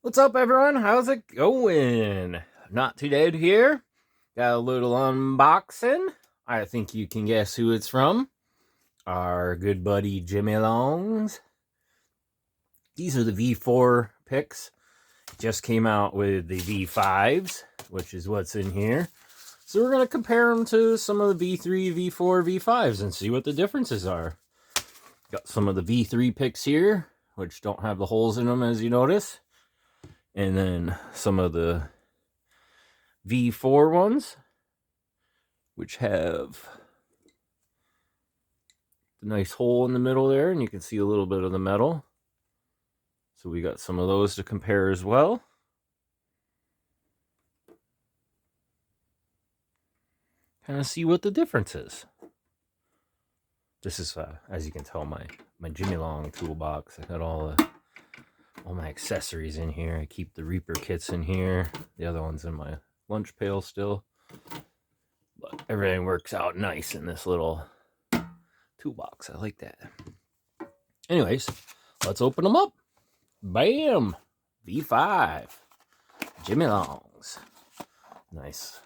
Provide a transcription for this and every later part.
What's up, everyone? How's it going? Not too dead here. Got a little unboxing. I think you can guess who it's from. Our good buddy Jimmy Longs. These are the V4 picks. Just came out with the V5s, which is what's in here. So we're going to compare them to some of the V3, V4, V5s and see what the differences are. Got some of the V3 picks here, which don't have the holes in them, as you notice. And then some of the V4 ones, which have the nice hole in the middle there, and you can see a little bit of the metal. So we got some of those to compare as well. Kind of see what the difference is. This is, as you can tell, my Jimmy Long toolbox. I got all my accessories in here. I keep the Reaper kits in here. The other one's in my lunch pail still. But everything works out nice in this little toolbox. I like that. Anyways, let's open them up. Bam! V5. Jimmy Longs. Nice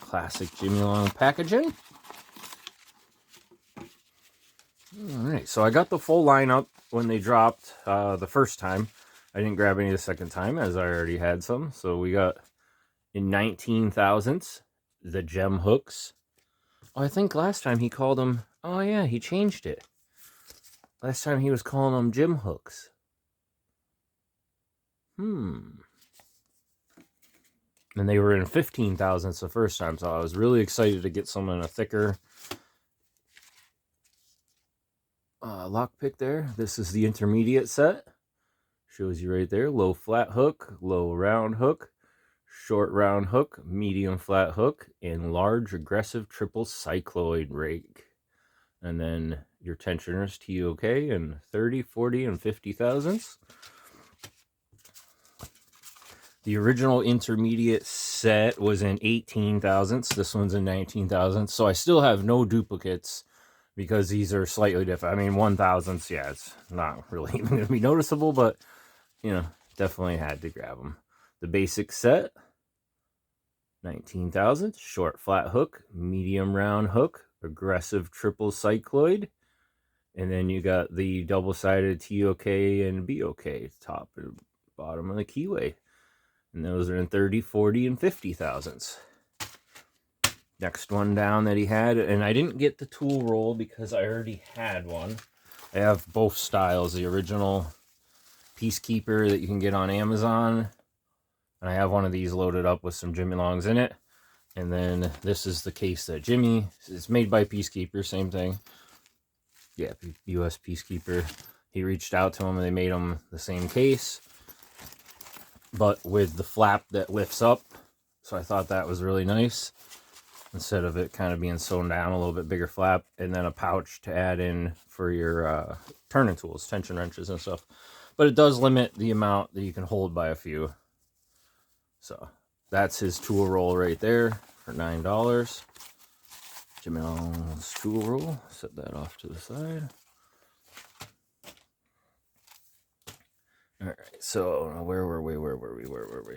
classic Jimmy Long packaging. Alright, so I got the full lineup when they dropped the first time. I didn't grab any the second time as I already had some. So we got in 19 thousandths the gem hooks. Oh, I think last time he called them... Oh yeah, he changed it. Last time he was calling them gem hooks. And they were in 15 thousandths the first time, so I was really excited to get some in a thicker lockpick there. This is the intermediate set. Shows you right there. Low flat hook, low round hook, short round hook, medium flat hook, and large aggressive triple cycloid rake. And then your tensioners, TOK, and 30, 40, and 50 thousandths. The original intermediate set was in 18 thousandths. This one's in 19 thousandths. So I still have no duplicates because these are slightly different. I mean, 1 thousandths, yeah, it's not really even going to be noticeable, but, you know, definitely had to grab them. The basic set, 19 thousandths, short flat hook, medium round hook, aggressive triple cycloid, and then you got the double-sided TOK and BOK, top and bottom of the keyway. And those are in 30, 40, and 50 thousandths. Next one down that he had, and I didn't get the tool roll because I already had one. I have both styles, the original Peacekeeper that you can get on Amazon, and I have one of these loaded up with some Jimmy Longs in it. And then this is the case that Jimmy, it's made by Peacekeeper, same thing. Yeah, US Peacekeeper. He reached out to him and they made him the same case, but with the flap that lifts up. So I thought that was really nice. Instead of it kind of being sewn down, a little bit bigger flap, and then a pouch to add in for your turning tools, tension wrenches and stuff. But it does limit the amount that you can hold by a few. So that's his tool roll right there for $9. Jimmy Long's tool roll. Set that off to the side. All right, so where were we?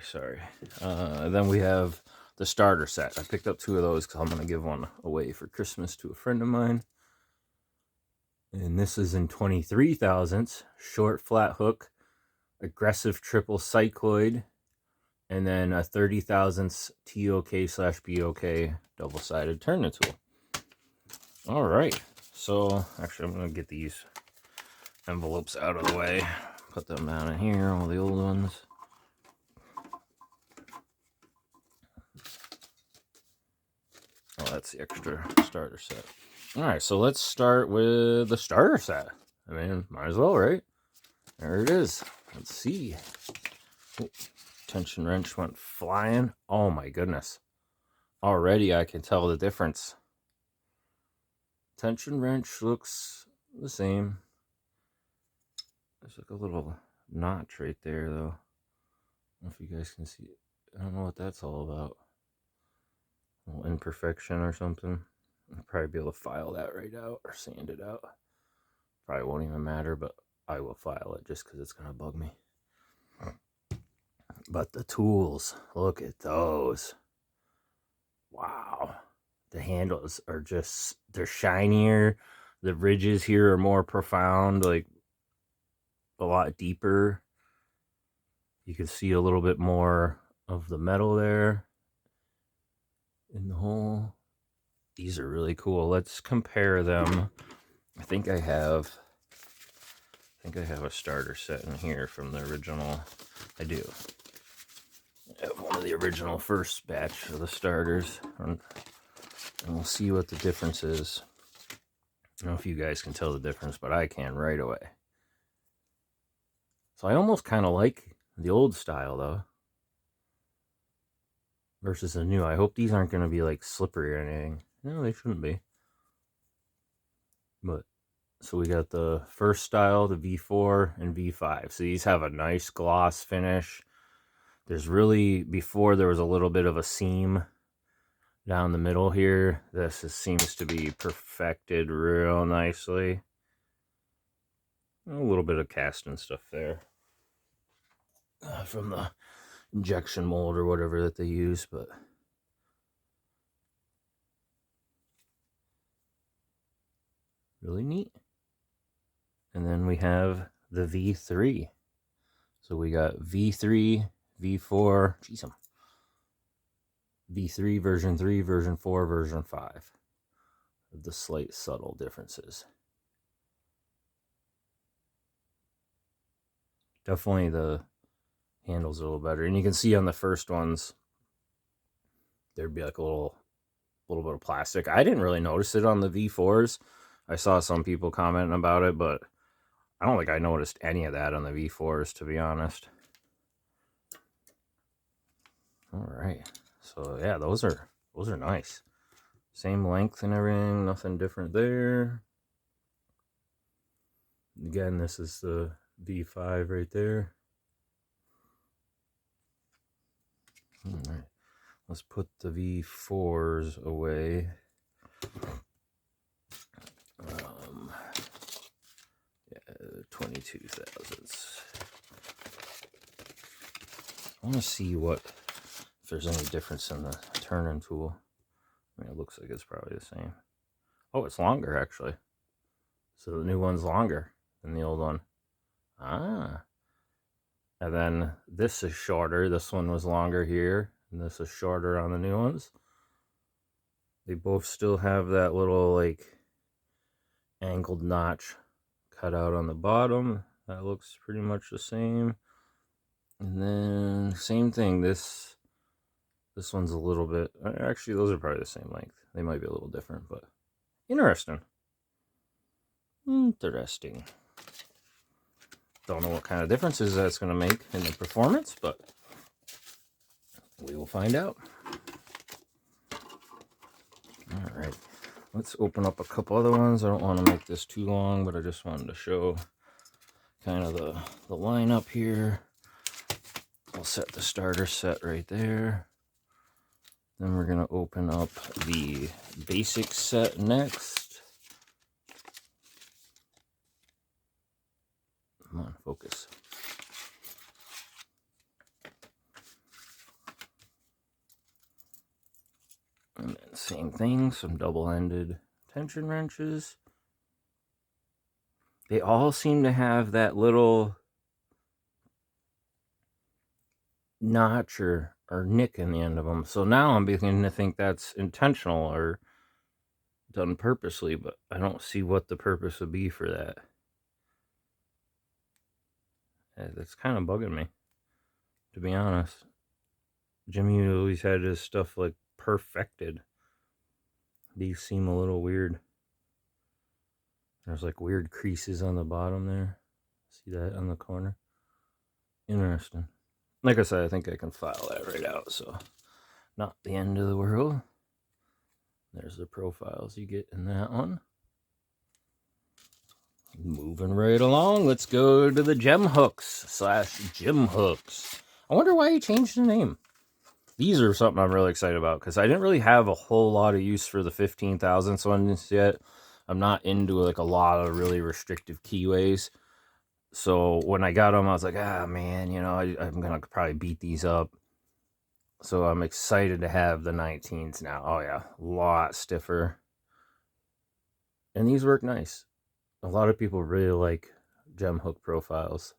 Sorry. Then we have the starter set. I picked up 2 of those because I'm going to give one away for Christmas to a friend of mine. And this is in 23 thousandths, short flat hook, aggressive triple cycloid, and then a 30 thousandths TOK/BOK double-sided turning tool. All right, so actually I'm going to get these envelopes out of the way. Put them down in here, all the old ones. Oh, that's the extra starter set. All right, so let's start with the starter set. I mean, might as well, right? There it is. Let's see. Oh, tension wrench went flying. Oh my goodness. Already I can tell the difference. Tension wrench looks the same. There's like a little notch right there, though. I don't know if you guys can see it. I don't know what that's all about. A little imperfection or something. I'll probably be able to file that right out or sand it out. Probably won't even matter, but I will file it just because it's going to bug me. But the tools, look at those. Wow. The handles are just, they're shinier. The ridges here are more profound, like a lot deeper. You can see a little bit more of the metal there in the hole. These are really cool. Let's compare them. I think I have a starter set in here from the original. I do. I have one of the original first batch of the starters. And we'll see what the difference is. I don't know if you guys can tell the difference, but I can right away. So I almost kind of like the old style, though, versus the new. I hope these aren't going to be, like, slippery or anything. No, they shouldn't be. But, so we got the first style, the V4 and V5. So these have a nice gloss finish. There's really, before there was a little bit of a seam down the middle here. This seems to be perfected real nicely. A little bit of casting stuff there from the injection mold or whatever that they use, but really neat. And then we have the V3. So we got V3, V4, geez, V3, version 3, version 4, version 5. The slight subtle differences. Definitely the handles are a little better. And you can see on the first ones, there'd be like a little bit of plastic. I didn't really notice it on the V4s. I saw some people commenting about it, but I don't think I noticed any of that on the V4s, to be honest. All right. So yeah, those are nice. Same length and everything, nothing different there. Again, this is the V5 right there. All right. Let's put the V4s away. Yeah, 22,000s. I want to see if there's any difference in the turning tool. I mean, it looks like it's probably the same. Oh, it's longer, actually. So the new one's longer than the old one. Ah. And then this is shorter. This one was longer here, and this is shorter on the new ones. They both still have that little, like, angled notch cut out on the bottom. That looks pretty much the same. And then same thing. This one's a little bit, actually those are probably the same length. They might be a little different, but interesting. Interesting. Don't know what kind of differences that's going to make in the performance, but we will find out. All right, let's open up a couple other ones. I don't want to make this too long, but I just wanted to show kind of the lineup here. I'll set the starter set right there. Then we're going to open up the basic set next. Come on, focus. And then same thing, some double-ended tension wrenches. They all seem to have that little notch or nick in the end of them. So now I'm beginning to think that's intentional or done purposely, but I don't see what the purpose would be for that. That's kind of bugging me, to be honest. Jimy always had his stuff like perfected. These seem a little weird. There's like weird creases on the bottom there. See that on the corner? Interesting. Like I said, I think I can file that right out, so not the end of the world. There's the profiles you get in that one. Moving right along, let's go to the gem hooks / gym hooks. I wonder why he changed the name. These are something I'm really excited about because I didn't really have a whole lot of use for the 15,000 ones yet. I'm not into like a lot of really restrictive keyways. So when I got them, I was like, ah, man, you know, I'm going to probably beat these up. So I'm excited to have the 19s now. Oh, yeah, a lot stiffer. And these work nice. A lot of people really like gem hook profiles.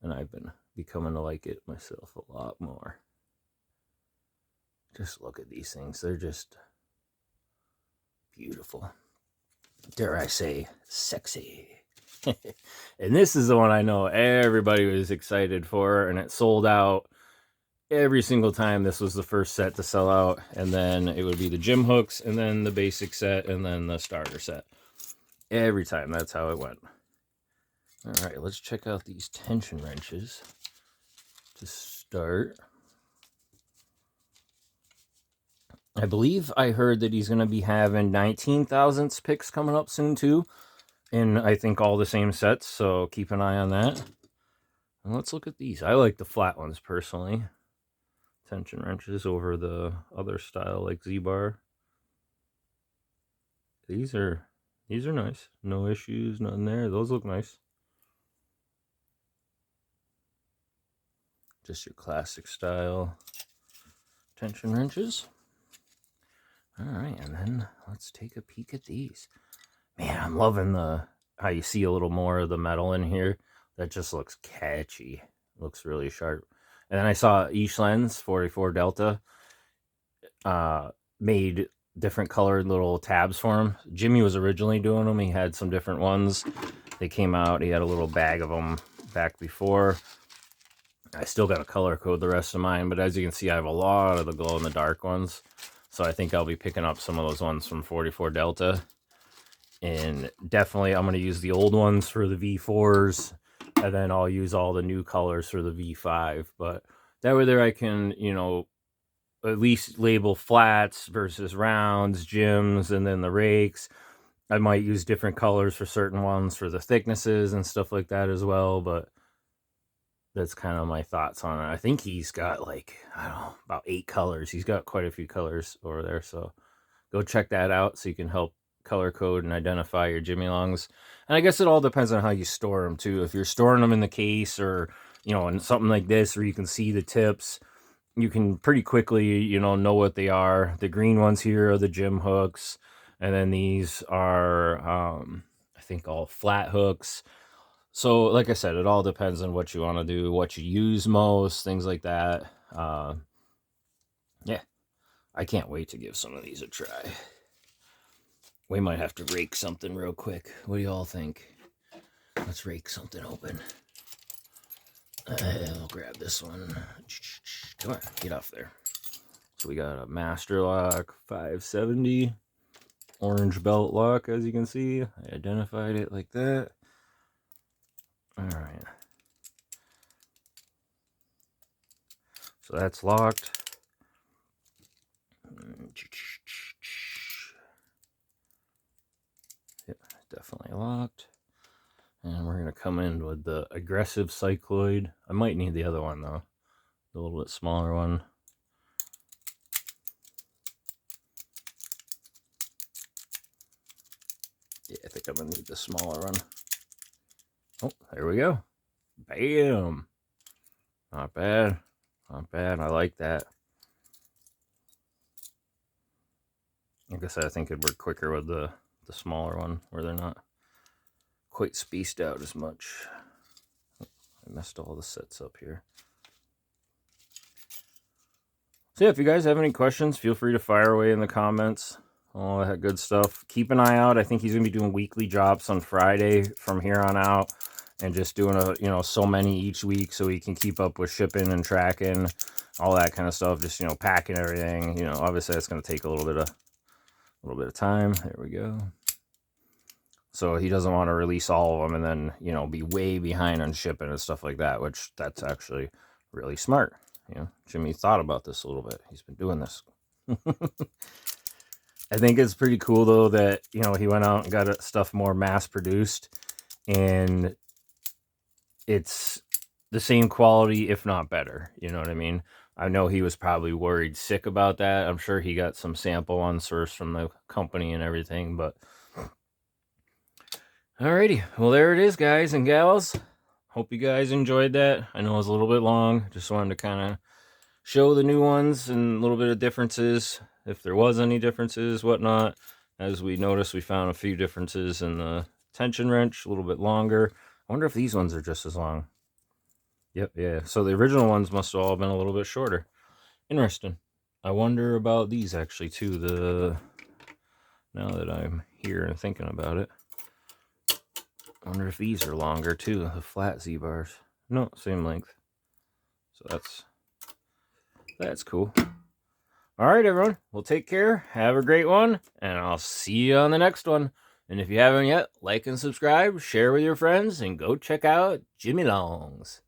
And I've been becoming to like it myself a lot more. Just look at these things. They're just beautiful. Dare I say, sexy. And this is the one I know everybody was excited for, and it sold out every single time. This was the first set to sell out, and then it would be the gym hooks, and then the basic set, and then the starter set. Every time, that's how it went. All right, let's check out these tension wrenches to start. I believe I heard that he's going to be having 19 thousandths picks coming up soon too, in I think all the same sets, so keep an eye on that. And let's look at these. I like the flat ones personally. Tension wrenches over the other style like Z-bar. These are nice. No issues, nothing there. Those look nice. Just your classic style tension wrenches. All right, and then let's take a peek at these. Man, I'm loving how you see a little more of the metal in here. That just looks catchy. Looks really sharp. And then I saw each lens 44 Delta made different colored little tabs for him. Jimy was originally doing them. He had some different ones. They came out. He had a little bag of them back before. I still got to color code the rest of mine, but as you can see, I have a lot of the glow in the dark ones. So I think I'll be picking up some of those ones from 44 Delta. And definitely I'm going to use the old ones for the V4s, and then I'll use all the new colors for the V5. But that way there I can, you know, at least label flats versus rounds, gyms, and then the rakes. I might use different colors for certain ones for the thicknesses and stuff like that as well, but that's kind of my thoughts on it. I think he's got like, I don't know, about 8 colors. He's got quite a few colors over there, so go check that out so you can help color code and identify your Jimy Longs. And I guess it all depends on how you store them too. If you're storing them in the case, or you know, in something like this where you can see the tips, you can pretty quickly, you know what they are. The green ones here are the gym hooks, and then these are I think all flat hooks. So like I said, it all depends on what you want to do, what you use most, things like that. Yeah, I can't wait to give some of these a try. We might have to rake something real quick. What do y'all think? Let's rake something open. I'll grab this one. Come on, get off there. So we got a Master Lock 570 orange belt lock, as you can see. I identified it like that. All right. So that's locked. Yep, definitely locked. And we're going to come in with the aggressive cycloid. I might need the other one, though. The little bit smaller one. Yeah, I think I'm going to need the smaller one. Oh, there we go. Bam. Not bad. Not bad. I like that. Like I said, I think it'd work quicker with the smaller one, where they're not quite spaced out as much. I messed all the sets up here. So yeah, if you guys have any questions, feel free to fire away in the comments. All that good stuff. Keep an eye out. I think he's gonna be doing weekly drops on Friday from here on out, and just doing so many each week, so he can keep up with shipping and tracking, all that kind of stuff. Just packing everything. Obviously that's gonna take a little bit of time. There we go. So he doesn't want to release all of them and then, be way behind on shipping and stuff like that, which that's actually really smart. Jimy thought about this a little bit. He's been doing this. I think it's pretty cool, though, that, he went out and got stuff more mass produced, and it's the same quality, if not better. You know what I mean? I know he was probably worried sick about that. I'm sure he got some sample ones first from the company and everything, but Alrighty, well there it is, guys and gals. Hope you guys enjoyed that. I know it was a little bit long. Just wanted to kind of show the new ones and a little bit of differences, if there was any differences, whatnot. As we noticed, we found a few differences in the tension wrench, a little bit longer. I wonder if these ones are just as long. Yep, yeah. So the original ones must have all been a little bit shorter. Interesting. I wonder about these actually too. Now that I'm here and thinking about it, I wonder if these are longer too, the flat Z-bars. No, same length. So that's cool. All right, everyone. Well, take care. Have a great one, and I'll see you on the next one. And if you haven't yet, like and subscribe, share with your friends, and go check out Jimy Longs.